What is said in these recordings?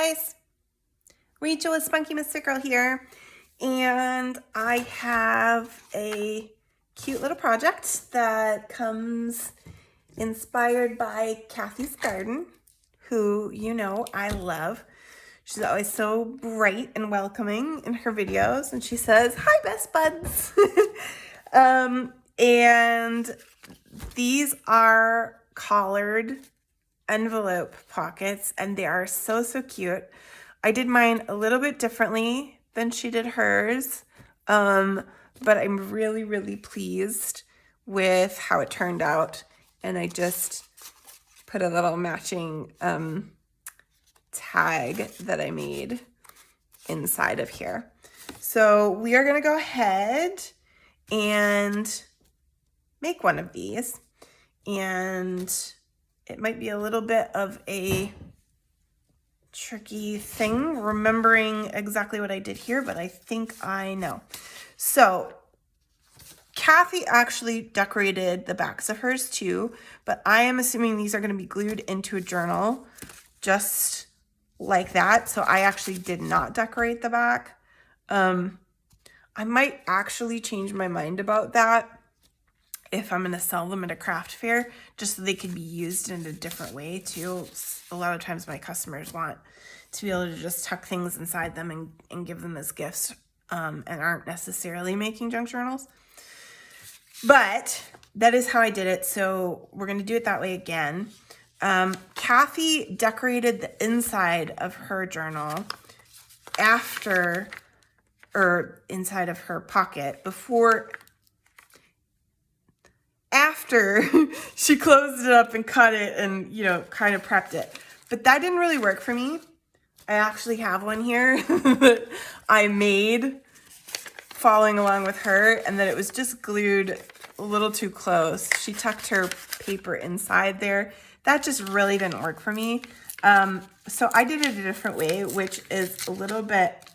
guys, Rachel with Spunky Misfit Girl here, and I have a cute little project that comes inspired by Kathy's Garden, who you know I love. She's always so bright and welcoming in her videos, and she says, "Hi, best buds." And these are collared envelope pockets, and they are so cute. I did mine a little bit differently than she did hers, but I'm really pleased with how it turned out. And I just put a little matching tag that I made inside of here. So we are gonna go ahead and make one of these, and it might be a little bit of a tricky thing remembering exactly what I did here, but I think I know. So Kathy actually decorated the backs of hers too, but I am assuming these are going to be glued into a journal just like that. So I actually did not decorate the back. I might actually change my mind about that if I'm going to sell them at a craft fair, just so they could be used in a different way too. A lot of times my customers want to be able to just tuck things inside them and give them as gifts, and aren't necessarily making junk journals. But that is how I did it, so we're going to do it that way again. Kathy decorated the inside of her journal inside of her pocket after she closed it up and cut it and, kind of prepped it. But that didn't really work for me. I actually have one here that I made following along with her, and that it was just glued a little too close. She tucked her paper inside there. That just really didn't work for me. So I did it a different way, which is a little bit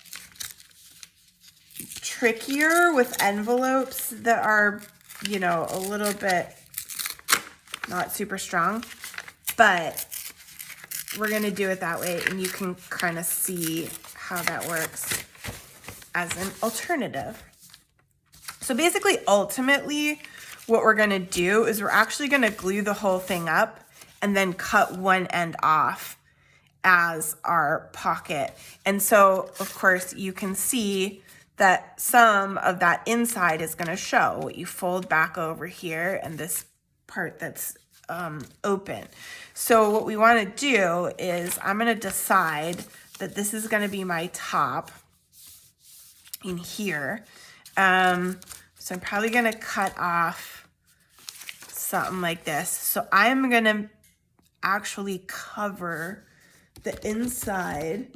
trickier with envelopes that are, a little bit not super strong, but we're going to do it that way, and you can kind of see how that works as an alternative. So basically, ultimately, what we're going to do is we're actually going to glue the whole thing up and then cut one end off as our pocket. And so, of course, you can see that some of that inside is going to show. What you fold back over here and this part that's open. So what we want to do is I'm going to decide that this is going to be my top in here. So I'm probably going to cut off something like this. So I'm going to actually cover the inside.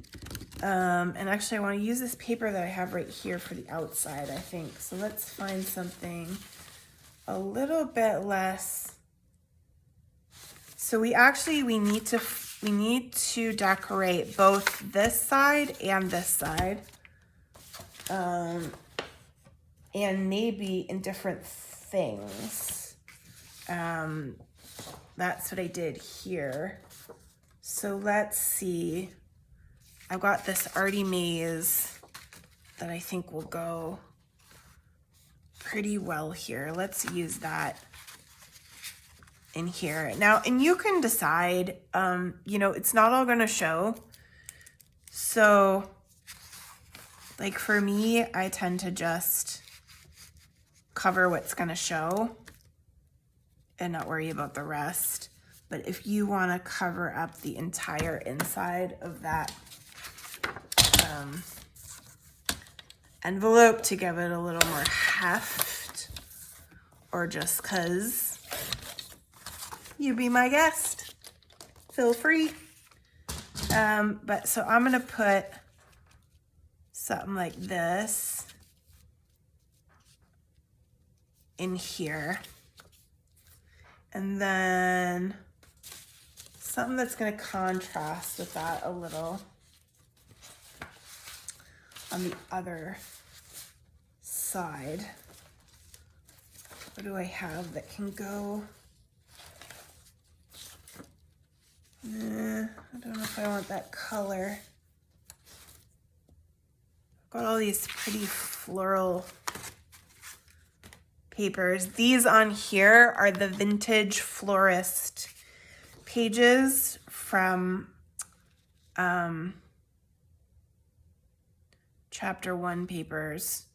And actually I want to use this paper that I have right here for the outside, I think. So let's find something a little bit less. So we need to decorate both this side and this side. And maybe in different things. That's what I did here. So let's see. I've got this Artie Maze that I think will go pretty well here. Let's use that in here. Now, and you can decide, it's not all going to show. So, like for me, I tend to just cover what's going to show and not worry about the rest. But if you want to cover up the entire inside of that envelope to give it a little more heft, or just cause you be my guest, feel free. But so I'm gonna put something like this in here, and then something that's gonna contrast with that a little on the other side. What do I have that can go? I don't know if I want that color. Got all these pretty floral papers. These on here are the Vintage Florist pages from Chapter 1 papers,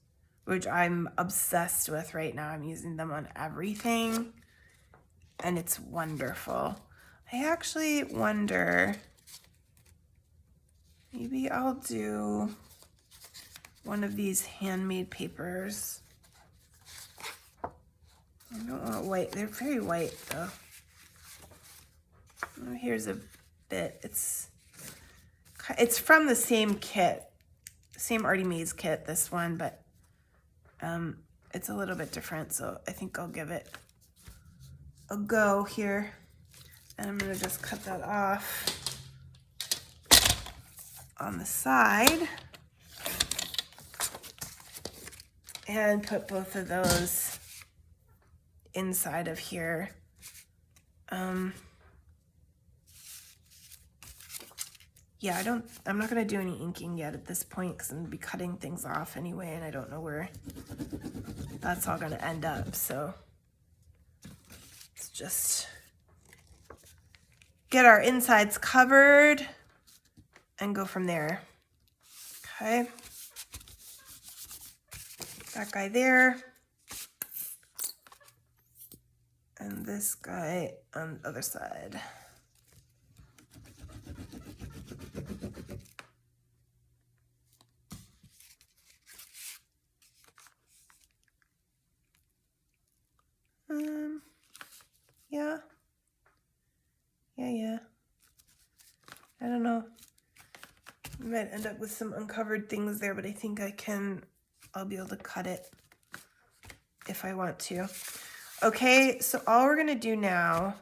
which I'm obsessed with right now. I'm using them on everything, and it's wonderful. I actually wonder, maybe I'll do one of these handmade papers. I don't want white. They're very white, though. Oh, here's a bit. It's from the same kit, same Artie Mays kit, this one, but it's a little bit different, so I think I'll give it a go here. And I'm gonna just cut that off on the side and put both of those inside of here. Yeah, I'm not gonna do any inking yet at this point because I'm gonna be cutting things off anyway, and I don't know where that's all gonna end up, so let's just get our insides covered and go from there. Okay. That guy there. And this guy on the other side. Yeah. I don't know. I might end up with some uncovered things there, but I think I'll be able to cut it if I want to. Okay, so all we're gonna do now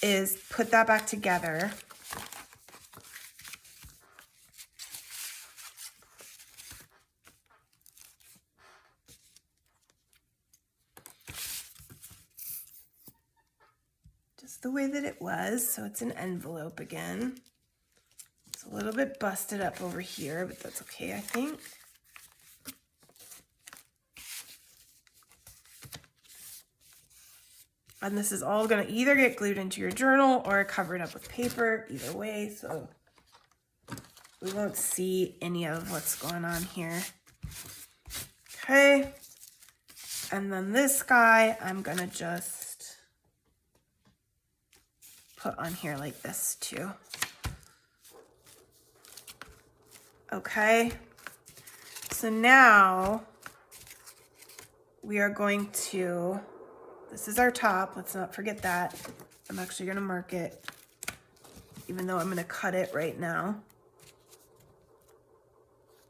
is put that back together. Just the way that it was, so it's an envelope again. It's a little bit busted up over here, but that's okay, I think. And this is all gonna either get glued into your journal or covered up with paper, either way, so we won't see any of what's going on here. Okay, and then this guy, I'm gonna just put on here like this too. Okay, so now we are going to, this is our top, let's not forget that. I'm actually gonna mark it, even though I'm gonna cut it right now.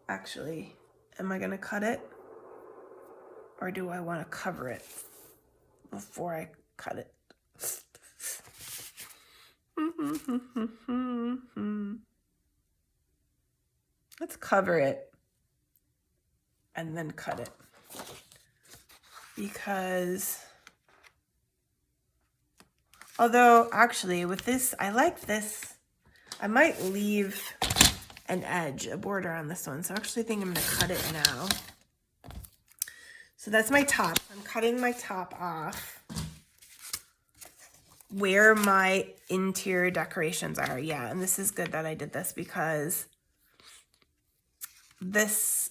Actually, am I gonna cut it? Or do I wanna cover it before I cut it? Let's cover it and then cut it. Because, although actually with this, I like this. I might leave an edge, a border on this one. So I actually think I'm gonna cut it now. So that's my top. I'm cutting my top off where my interior decorations are. Yeah, and this is good that I did this because this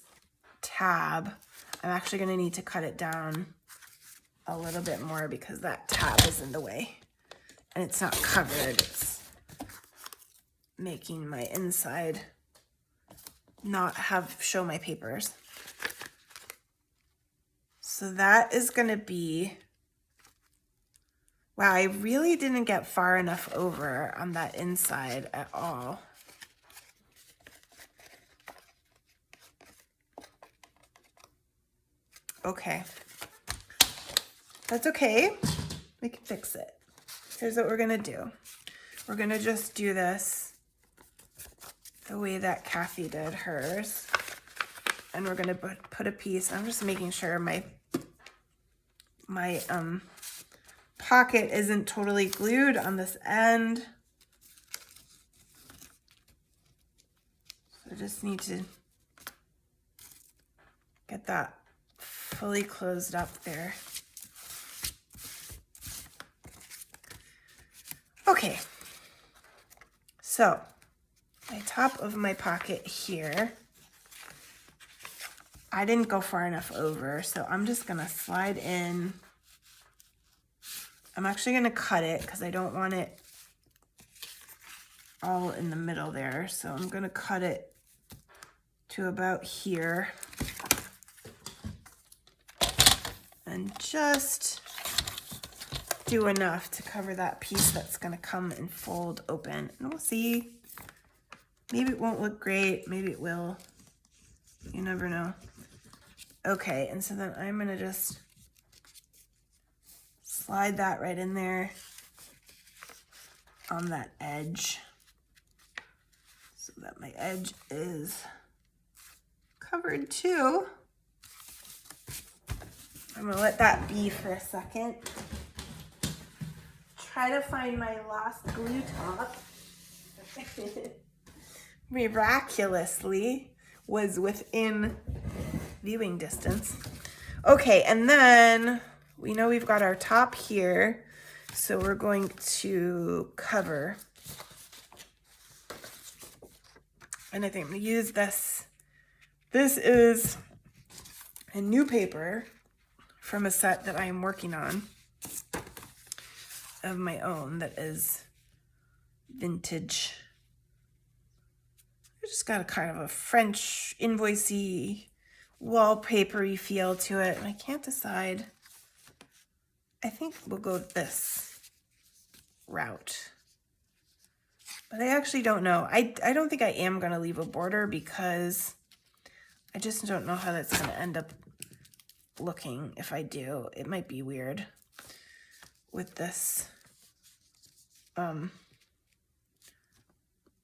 tab, I'm actually gonna need to cut it down a little bit more because that tab is in the way and it's not covered. It's making my inside not show my papers. So that is gonna be, wow, I really didn't get far enough over on that inside at all. Okay, that's okay, we can fix it. Here's what we're gonna do. We're gonna just do this the way that Kathy did hers. And we're gonna put a piece, I'm just making sure my pocket isn't totally glued on this end. So I just need to Get that fully closed up there. Okay, so my top of my pocket here, I didn't go far enough over, so I'm just gonna slide in. I'm actually gonna cut it because I don't want it all in the middle there. So I'm gonna cut it to about here and just do enough to cover that piece that's gonna come and fold open. And we'll see. Maybe it won't look great, maybe it will. You never know. Okay, and so then I'm gonna just slide that right in there on that edge so that my edge is covered too. I'm gonna let that be for a second. Try to find my lost glue top. Miraculously was within viewing distance. Okay, and then we know we've got our top here, so we're going to cover. And I think I'm gonna use this. This is a new paper from a set that I am working on of my own that is vintage. It's just got a kind of a French invoicey, wallpapery feel to it, and I can't decide. I think we'll go this route. But I actually don't know. I don't think I am going to leave a border because I just don't know how that's going to end up looking if I do. It might be weird with this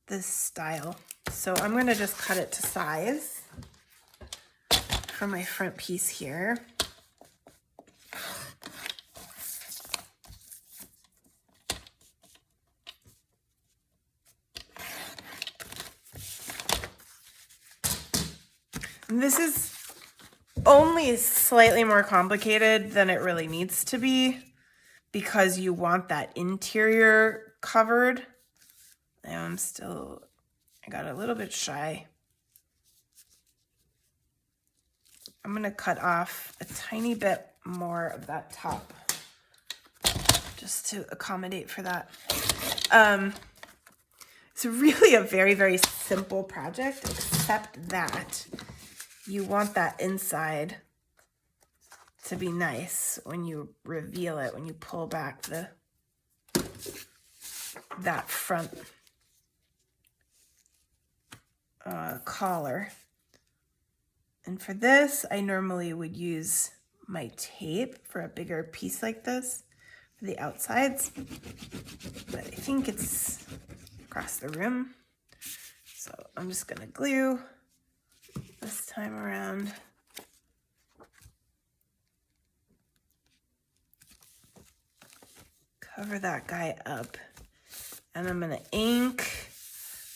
this style. So I'm going to just cut it to size for my front piece here. And this is only slightly more complicated than it really needs to be because you want that interior covered. And I got a little bit shy. I'm gonna cut off a tiny bit more of that top just to accommodate for that. It's really a very, very simple project, except that you want that inside to be nice when you reveal it, when you pull back that front collar. And for this, I normally would use my tape for a bigger piece like this for the outsides, but I think it's across the room. So I'm just gonna glue this time around. Cover that guy up. And I'm gonna ink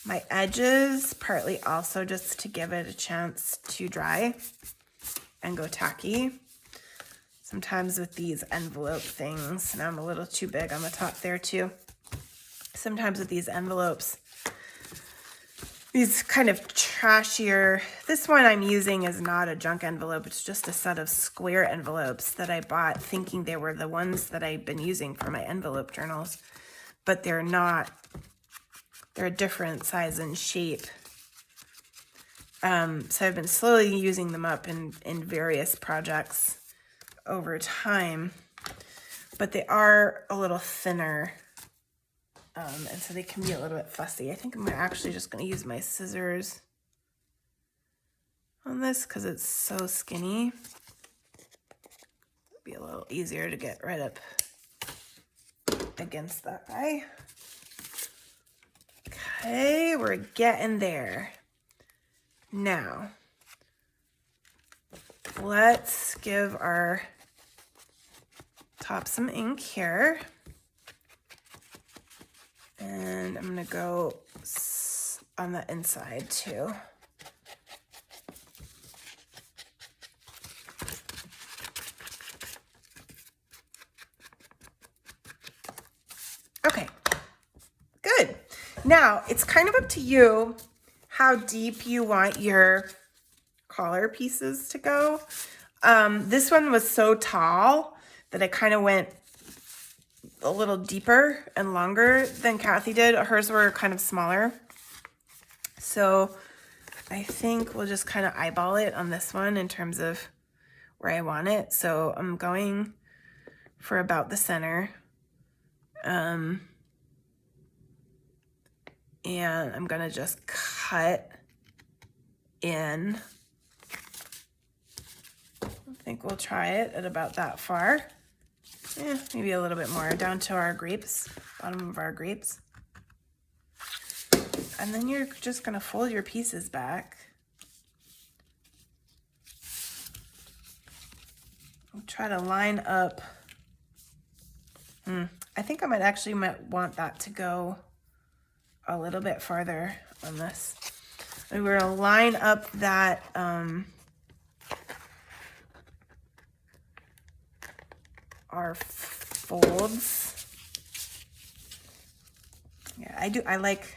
my edges, partly also just to give it a chance to dry and go tacky. Sometimes with these envelope things, and I'm a little too big on the top there too. Sometimes with these envelopes, these kind of trashier, this one I'm using is not a junk envelope, it's just a set of square envelopes that I bought thinking they were the ones that I've been using for my envelope journals, but they're not. They're a different size and shape. So I've been slowly using them up in various projects over time, but they are a little thinner, and so they can be a little bit fussy. I think I'm actually just going to use my scissors on this because it's so skinny. It'll be a little easier to get right up against that guy. Okay, we're getting there. Now, let's give our top some ink here. And I'm gonna go on the inside too. Now, it's kind of up to you how deep you want your collar pieces to go. This one was so tall that I kind of went a little deeper and longer than Kathy did. Hers were kind of smaller. So I think we'll just kind of eyeball it on this one in terms of where I want it. So I'm going for about the center. And I'm going to just cut in. I think we'll try it at about that far. Maybe a little bit more down to our grapes, bottom of our grapes. And then you're just going to fold your pieces back. I'll try to line up. I think I might want that to go a little bit farther on this. And we're going to line up that our folds. Yeah, I like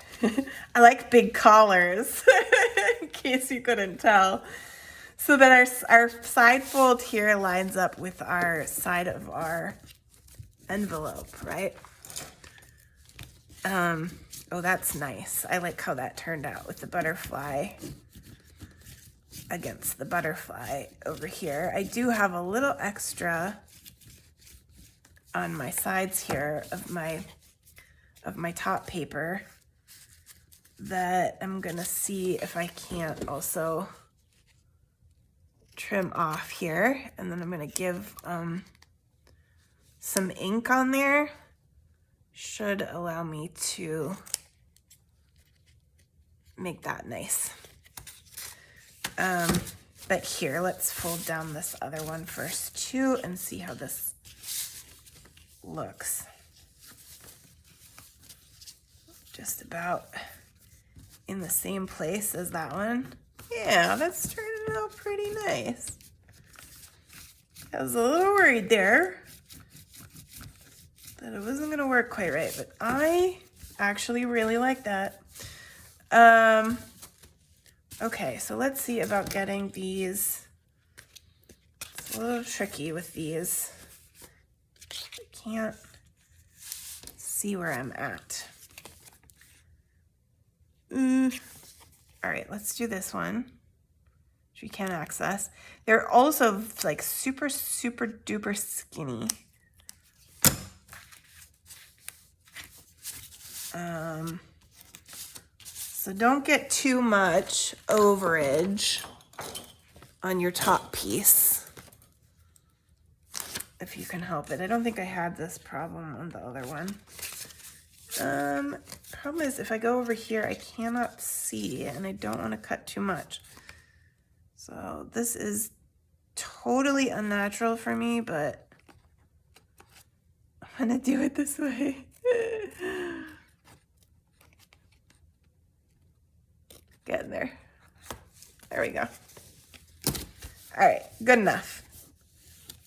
I like big collars in case you couldn't tell. So that our side fold here lines up with our side of our envelope, right? Oh, that's nice. I like how that turned out with the butterfly against the butterfly over here. I do have a little extra on my sides here of my top paper that I'm gonna see if I can't also trim off here, and then I'm gonna give some ink on there. Should allow me to make that nice. But here, let's fold down this other one first too and see how this looks. Just about in the same place as that one. Yeah, that's turning out pretty nice. I was a little worried there that it wasn't gonna work quite right, but I actually really like that. Okay, so let's see about getting these. It's a little tricky with these. I can't see where I'm at. All right, let's do this one, which we can't access. They're also like super, super duper skinny. So don't get too much overage on your top piece if you can help it. I don't think I had this problem on the other one. Problem is if I go over here, I cannot see and I don't want to cut too much. So this is totally unnatural for me, but I'm gonna do it this way. Getting there. There we go. All right, good enough.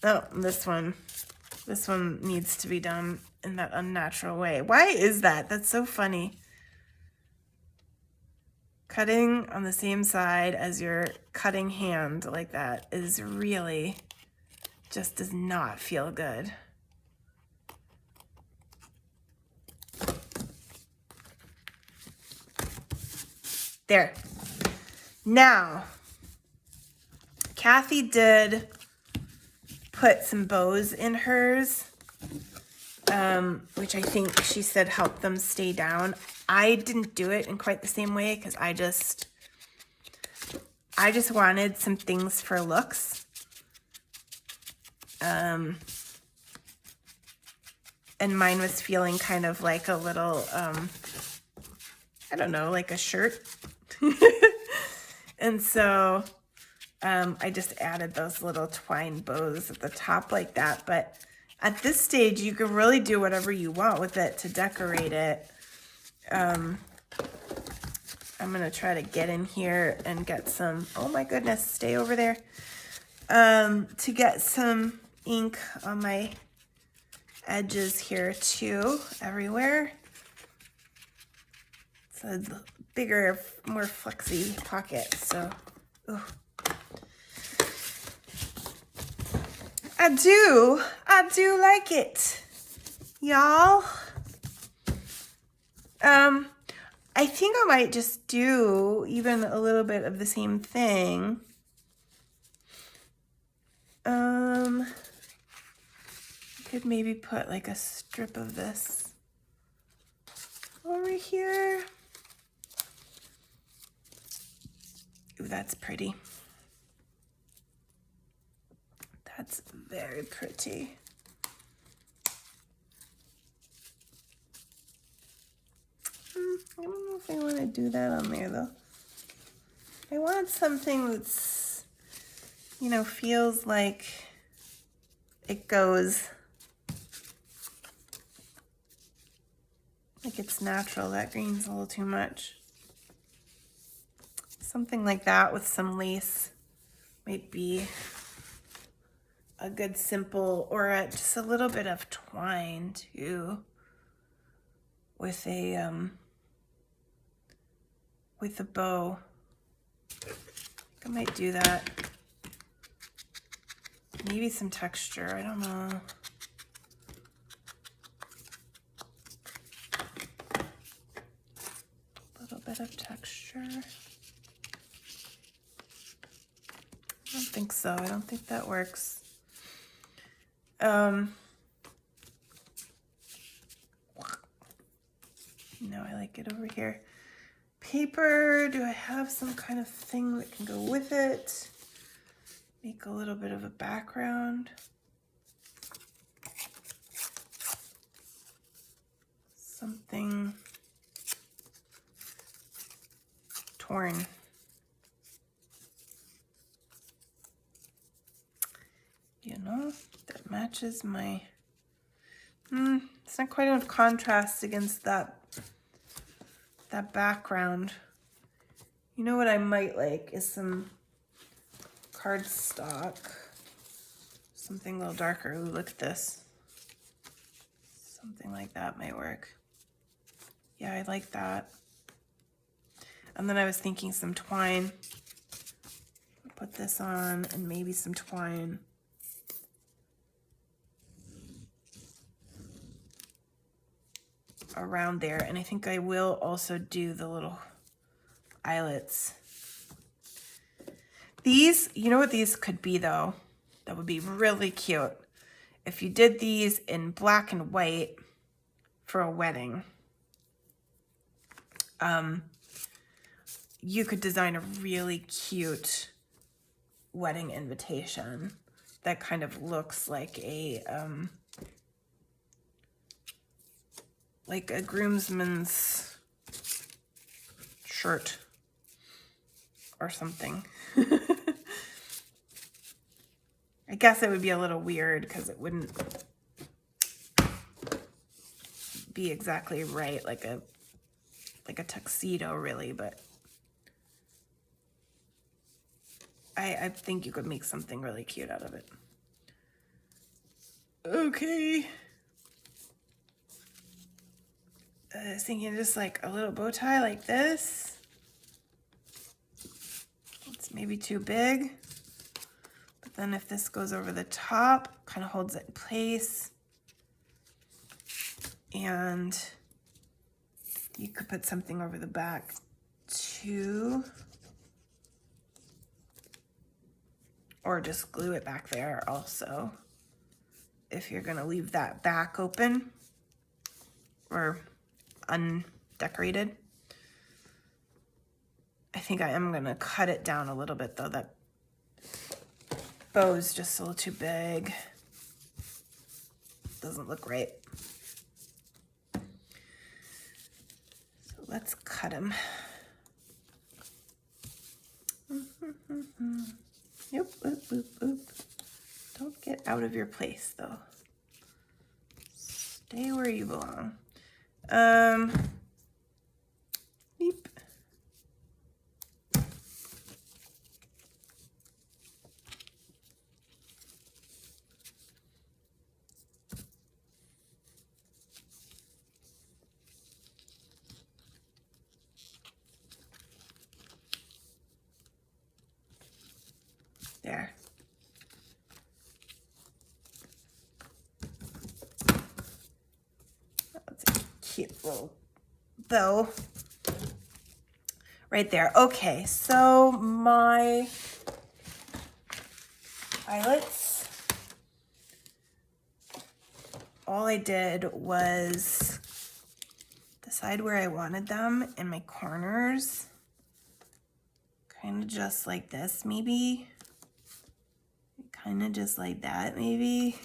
Oh, this one needs to be done in that unnatural way. Why is that? That's so funny. Cutting on the same side as your cutting hand like that is really just does not feel good. There. Now, Kathy did put some bows in hers, which I think she said helped them stay down. I didn't do it in quite the same way because I just wanted some things for looks. And mine was feeling kind of like a little, I don't know, like a shirt. And so I just added those little twine bows at the top like that. But at this stage, you can really do whatever you want with it to decorate it. I'm going to try to get in here and get some, oh my goodness, stay over there, to get some ink on my edges here too, everywhere. a bigger, more flexy pocket. So, ooh. I do like it, y'all. I think I might just do even a little bit of the same thing. Could maybe put like a strip of this over here. Ooh, that's pretty. That's very pretty. I don't know if I want to do that on there though. I want something that's, you know, feels like it goes, like it's natural. That green's a little too much. Something like that with some lace might be a good simple, or just a little bit of twine too, with a bow. I might do that. Maybe some texture, I don't know. A little bit of texture. I don't think so. I don't think that works. No, I like it over here. Paper, do I have some kind of thing that can go with it? Make a little bit of a background. Something torn. You know, that matches my, it's not quite enough contrast against that background. You know what I might like is some cardstock. Something a little darker. Ooh, look at this. Something like that might work. Yeah, I like that. And then I was thinking some twine. Put this on and maybe some twine. Around there. And I think I will also do the little eyelets. These, you know what these could be though? That would be really cute. If you did these in black and white for a wedding, you could design a really cute wedding invitation that kind of looks like a groomsman's shirt or something. I guess it would be a little weird because it wouldn't be exactly right, like a tuxedo really, but I think you could make something really cute out of it. Okay. I was thinking just like a little bow tie like this. It's maybe too big. But then if this goes over the top, kind of holds it in place. And you could put something over the back too. Or just glue it back there also. If you're gonna leave that back open or undecorated. I think I am gonna cut it down a little bit though. That bow's just a little too big. Doesn't look right. So let's cut him. Oop, oop, oop, oop. Don't get out of your place though. Stay where you belong. Beep. There. That's a cute little bow right there. Okay, so my eyelets, all I did was decide where I wanted them in my corners, kind of just like this maybe, kind of just like that maybe.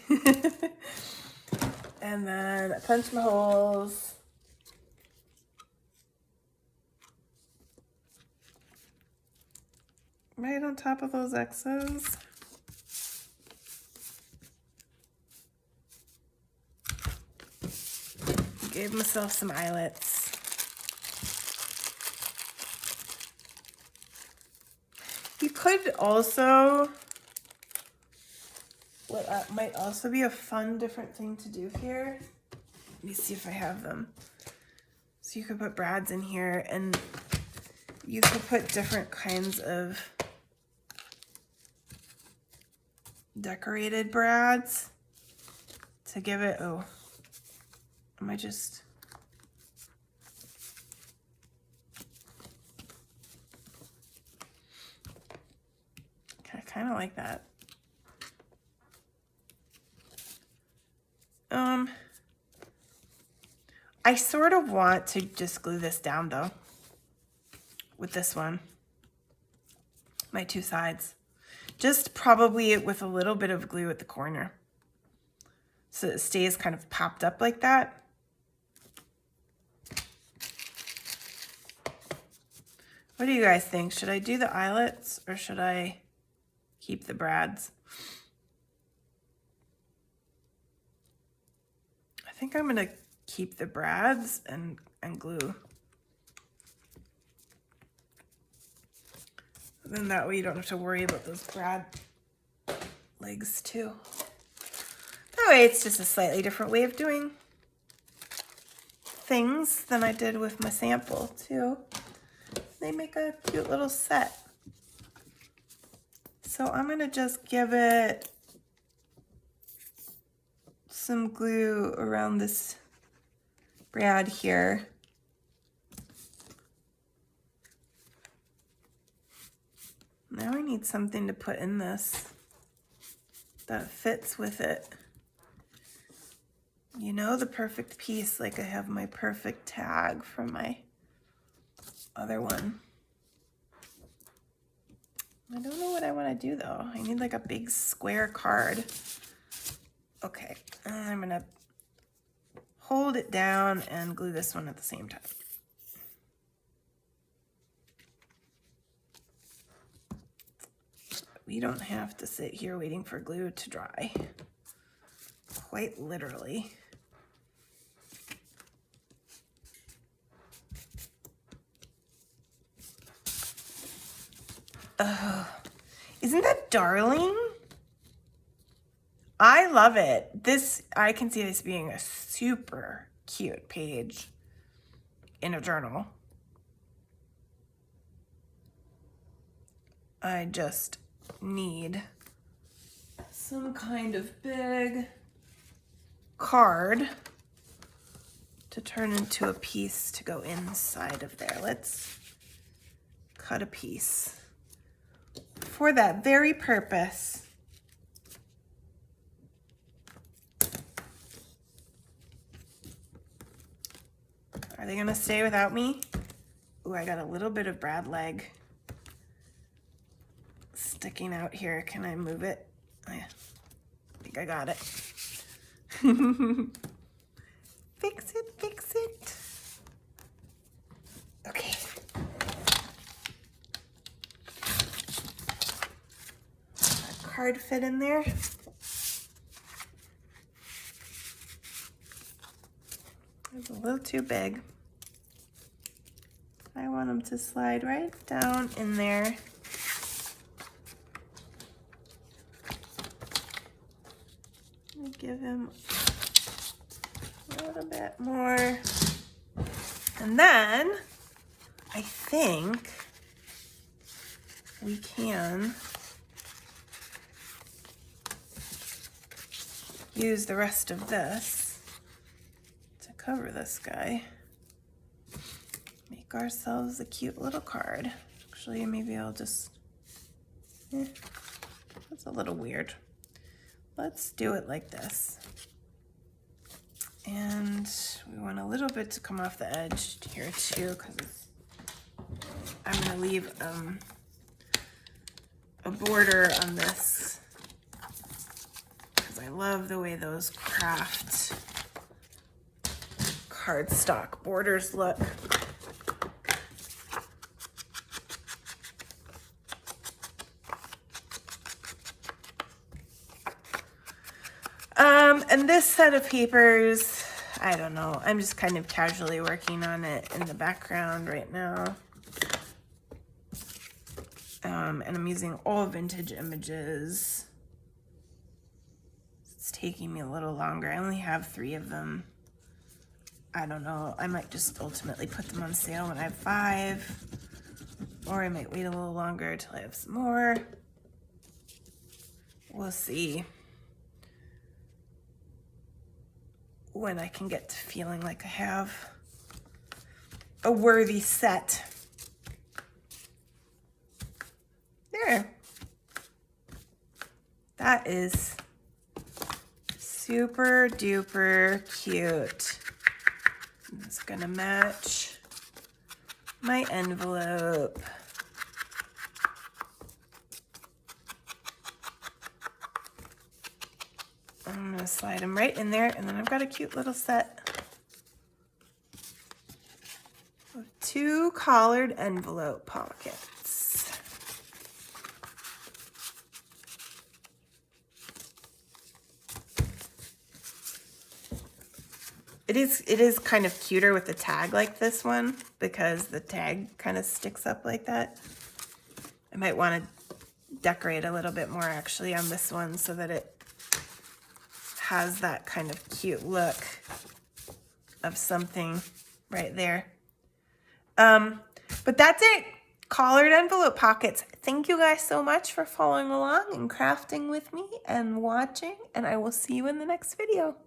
And then I punch my holes. Right on top of those X's. Gave myself some eyelets. You could also, what might also be a fun different thing to do here. Let me see if I have them. So you could put brads in here, and you could put different kinds of decorated brads to give it, oh, am I just, I kind of like that. I sort of want to just glue this down though, with this one, my two sides. Just probably with a little bit of glue at the corner, so it stays kind of popped up like that. What do you guys think? Should I do the eyelets or should I keep the brads? I think I'm gonna keep the brads and glue. Then that way you don't have to worry about those brad legs too. That way it's just a slightly different way of doing things than I did with my sample too. They make a cute little set. So I'm gonna just give it some glue around this brad here. Now I need something to put in this that fits with it. You know, the perfect piece, like I have my perfect tag from my other one. I don't know what I want to do though. I need like a big square card. Okay, and I'm gonna hold it down and glue this one at the same time. We don't have to sit here waiting for glue to dry. Quite literally. Isn't that darling? I love it. This, I can see this being a super cute page in a journal. I just need some kind of big card to turn into a piece to go inside of there. Let's cut a piece for that very purpose. Are they gonna stay without me? Ooh, I got a little bit of brad leg sticking out here. Can I move it? Oh, yeah. I think I got it. Fix it, fix it. Okay. A card fit in there. It's a little too big. I want them to slide right down in there. Give him a little bit more. And then I think we can use the rest of this to cover this guy. Make ourselves a cute little card. Actually, maybe I'll just, that's a little weird. Let's do it like this. And we want a little bit to come off the edge here too, because I'm gonna leave a border on this, because I love the way those craft cardstock borders look. And this set of papers, I don't know, I'm just kind of casually working on it in the background right now. And I'm using all vintage images. It's taking me a little longer. I only have 3 of them. I don't know, I might just ultimately put them on sale when I have 5, or I might wait a little longer till I have some more. We'll see when I can get to feeling like I have a worthy set. There. That is super duper cute. It's gonna match my envelope. I'm gonna slide them right in there, and then I've got a cute little set of 2 collared envelope pockets. It is kind of cuter with a tag like this one, because the tag kind of sticks up like that. I might want to decorate a little bit more actually on this one so that it has that kind of cute look of something right there. But that's it. Collared envelope pockets. Thank you guys so much for following along and crafting with me and watching, and I will see you in the next video.